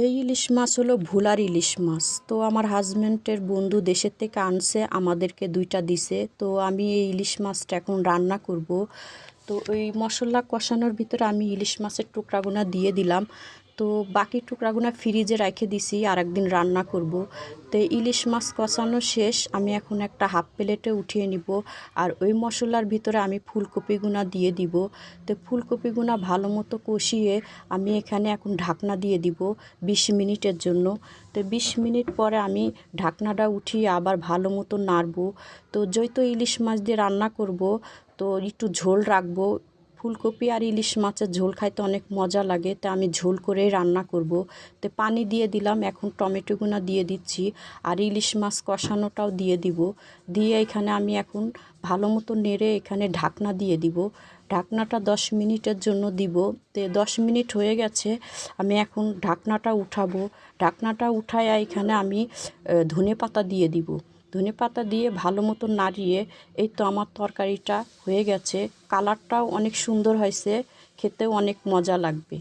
এই ইলিশ মাছ হলো ভোলার ইলিশ মাছ। তো আমার হাজব্যান্ডের বন্ধু দেশের থেকে আনছে, আমাদেরকে 2টা দিছে। তো আমি এই ইলিশ মাছটা এখন রান্না করব। তো ওই মশলা কষানোর ভিতরে আমি ইলিশ মাছের টুকরাগুনা দিয়ে দিলাম। তো বাকি টুকরাগুনা ফ্রিজে রেখে দিছি, আরেকদিন রান্না করব। তো ইলিশ মাছ কষানো শেষ, আমি এখন একটা হাফ প্লেটে উঠিয়ে নিব। আর ওই মশলার ভিতরে আমি ফুলকপিগুনা দিয়ে দিব। তো ফুলকপিগুনা ভালো মতো কষিয়ে আমি এখানে এখন ঢাকনা দিয়ে দিব 20 মিনিটের জন্য। তো 20 মিনিট পরে আমি ঢাকনাটা উঠিয়ে আবার ভালো মতো নাড়বো। তো যেহেতু ইলিশ মাছ দিয়ে রান্না করব, তো একটু ঝোল রাখবো। ফুলকপি আর ইলিশ মাছের ঝোল খাইতে অনেক মজা লাগে, তা আমি ঝোল করেই রান্না করব। তো পানি দিয়ে দিলাম, এখন টমেটোগুনা দিয়ে দিচ্ছি। আর ইলিশ মাছ কষানোটাও দিয়ে দিব। দিয়ে এখানে আমি এখন ভালো মতো নেড়ে এখানে ঢাকনা দিয়ে দিব। ঢাকনাটা 10 মিনিটের জন্য দিব। তো 10 মিনিট হয়ে গেছে, আমি এখন ঢাকনাটা উঠাবো। ঢাকনাটা উঠায় এখানে আমি ধনেপাতা দিয়ে দিব। ধনেপাতা দিয়ে ভালো মতো নাড়িয়ে, এই তো আমার তরকারিটা হয়ে গেছে। কালারটাও অনেক সুন্দর হয়েছে, খেতেও অনেক মজা লাগবে।